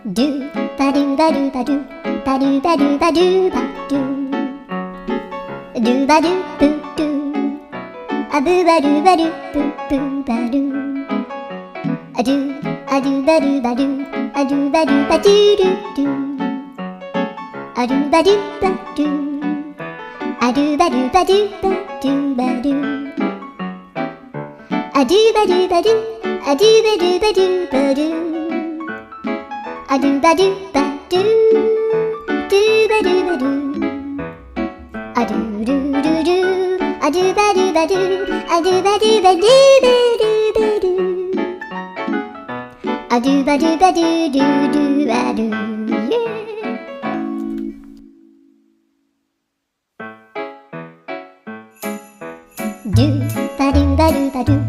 Do ba do ba do ba do ba do ba do ba do ba do do ba do boo do a boo ba do ba do boo boo ba do a do ba do ba do a do ba do ba do do do a do ba do ba do a do ba do ba do ba do ba do a do ba do ba do a do ba do ba do ba do a do ba do ba do do ba do ba do a do do do do a do ba do ba do a do ba do ba do ba do ba do a do ba do ba do do do ba do yeah. Do ba do ba do ba do